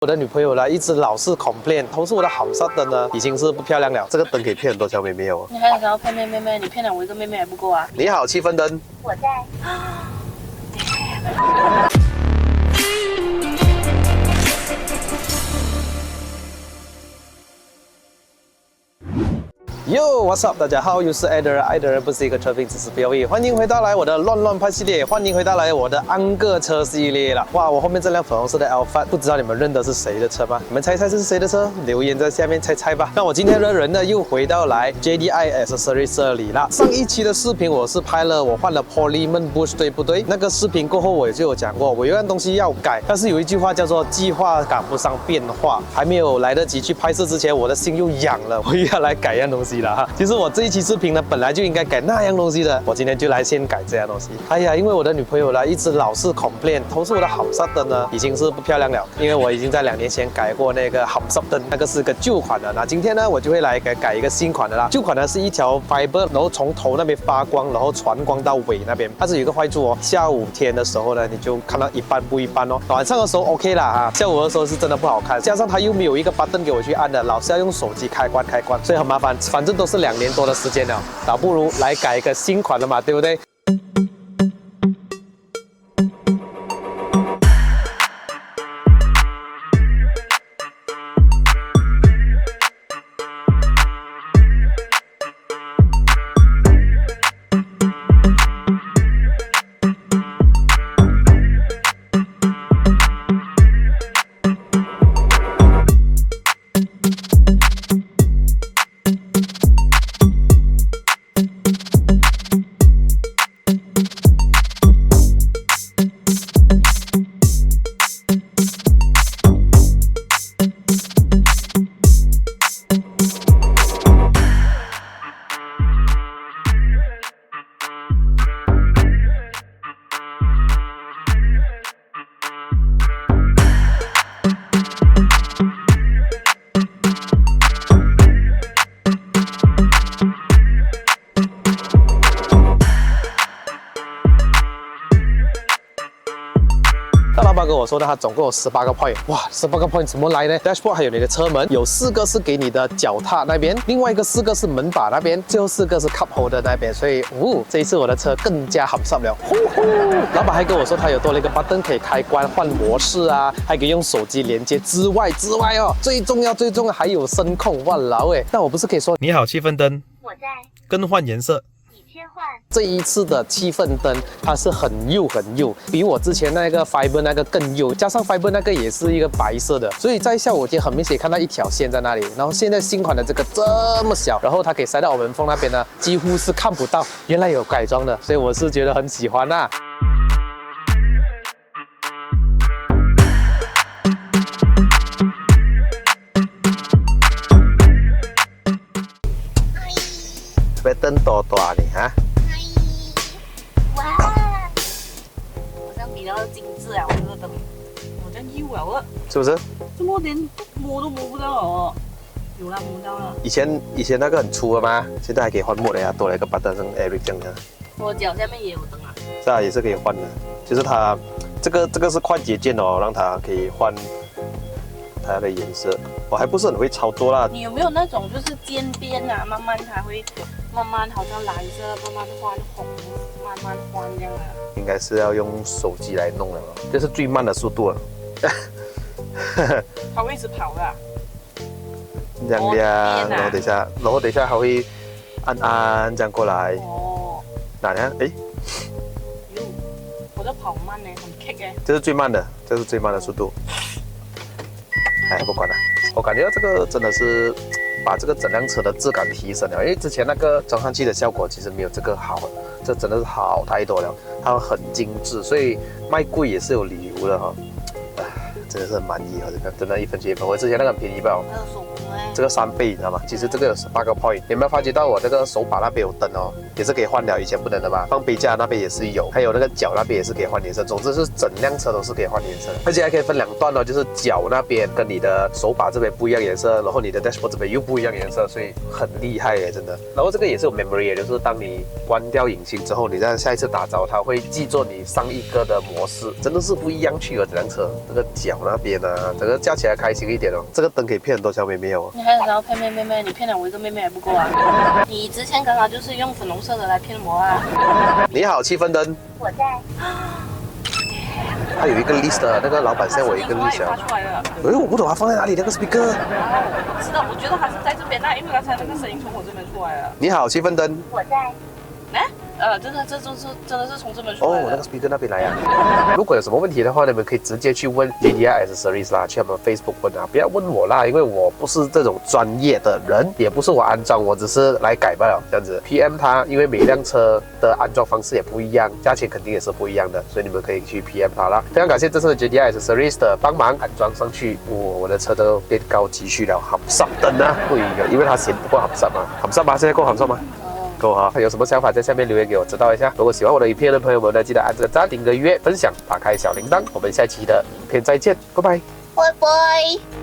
我的女朋友呢，一直老是 complain， 投诉我的红色灯呢，已经是不漂亮了。这个灯可以骗很多小妹妹哦。你还想要骗妹妹？你骗了我一个妹妹还不够啊！你好，气氛灯。我在。Yo，what's up？ 大家好，又是爱的人，爱的人不是一个车评，只是标语。欢迎回到来我的乱乱拍系列，欢迎回到来我的安个车系列了。哇，我后面这辆粉红色的 Alphard， 不知道你们认得是谁的车吗？你们猜猜这是谁的车？留言在下面猜猜吧。那我今天的人呢，又回到来 JDI Accessories 这里了。上一期的视频我是拍了我换了 Polymer Bush， 对不对？那个视频过后我也就有讲过，我有样东西要改，但是有一句话叫做计划赶不上变化，还没有来得及去拍摄之前，我的心又痒了，我又要来改一样东西了哈。其实我这一期视频呢，本来就应该改那样东西的，我今天就来先改这样东西。哎呀，因为我的女朋友呢，一直老是 complain， 投诉我的红色灯呢，已经是不漂亮了。因为我已经在2年前改过那个红色灯，那个是个旧款的。那今天呢，我就会来改一个新款的啦。旧款呢是一条 fiber， 然后从头那边发光，然后传光到尾那边。但是有一个坏处哦，下午天的时候呢，你就看到一半不一般哦。晚上的时候 OK 啦哈，下午的时候是真的不好看。加上它又没有一个 button 给我去按的，老是要用手机开关，所以很麻烦。反正都是2年多的时间了，倒不如来改一个新款的嘛，对不对？老板跟我说呢，他总共有18个 point， 哇，18个 point 怎么来呢 ？Dashboard 还有你的车门，有4个是给你的脚踏那边，另外一个4个是门把那边，最后4个是 cup holder 那边，所以，这一次我的车更加好上了。老板还跟我说，他有多了一个 button 可以开关换模式啊，还可以用手机连接之外哦，最重要还有声控，哇老诶，那我不是可以说你好，气氛灯，我在。更换颜色。切换这一次的气氛灯，它是很幼，比我之前那个 fiber 那个更幼，加上 fiber 那个也是一个白色的，所以在下午天很明显看到一条线在那里。然后现在新款的这个这么小，然后它可以塞到我门缝那边呢，几乎是看不到，原来有改装的，所以我是觉得很喜欢啦。别灯多大呢哈？哇！好像比较精致啊，我这个灯，好像幼了啊，是不是？这么连摸都摸不到哦。有啦，摸到了。以前那个很粗的嘛，现在还可以换墨的呀，多了一个 button 像 Eric 这样的。我脚下面也有灯啊。是啊，也是可以换的，就是它这个是快捷键哦，让它可以换它的颜色。我还不是很会操作啦。你有没有那种就是尖边啊，慢慢它会慢慢好像蓝色，慢慢换红，慢慢换这样啊？应该是要用手机来弄的，这是最慢的速度了。它会一直跑的啊。这样呀，然后等一下还会按这样过来。哦。哪呢？哎，哟，我在跑慢呢，很 kick 哎。这是最慢的，这是最慢的速度。哎，不管了，我感觉这个真的是把这个整辆车的质感提升了，因为之前那个装上去的效果其实没有这个好，这真的是好太多了，它很精致，所以卖贵也是有理由的哈。真的是很满意啊，这个真的1分钱1分货，之前那个很便宜吧？还有手工哎。这个3倍，你知道吗？其实这个有18个 point， 有没有发觉到我这个手把那边有灯哦，也是可以换了，以前不能的嘛。放杯架那边也是有，还有那个脚那边也是可以换颜色。总之是整辆车都是可以换颜色的，而且还可以分2段哦，就是脚那边跟你的手把这边不一样颜色，然后你的 dashboard 这边又不一样颜色，所以很厉害耶，真的。然后这个也是有 memory， 也就是当你关掉引擎之后，你在下一次打着，它会记住你上一个的模式，真的是不一样去了。这辆车这个脚那边啊，整个叫起来开心一点哦。这个灯可以骗很多小妹妹哦。你还想要骗妹妹？你骗了我一个妹妹还不够啊！你之前刚好就是用粉红色的来骗我啊！你好，气氛灯。我在。它有一个 list 的，那个老板 send 我一个 list 发出来了。哎，我不懂它放在哪里那个 speaker。是的，我觉得还是在这边那，因为刚才那个声音从我这边出来了。你好，气氛灯。我在。真的是从这边出来的。那个 speaker 那边来啊。如果有什么问题的话，你们可以直接去问 JDI Accessories 啦，去他们 Facebook 问啊，不要问我啦，因为我不是这种专业的人，也不是我安装，我只是来改罢了这样子。PM 它，因为每辆车的安装方式也不一样，价钱肯定也是不一样的，所以你们可以去 PM 它啦。非常感谢这次 JDI Accessories 的帮忙安装上去，我的车都变高级去了，含上灯啊，不一样，因为它嫌不够含上嘛，含上吗？现在够含上吗？够哈，有什么想法在下面留言给我知道一下。如果喜欢我的影片的朋友们呢，记得按这个赞、订个阅、分享、打开小铃铛。我们下期的影片再见，拜拜。拜拜。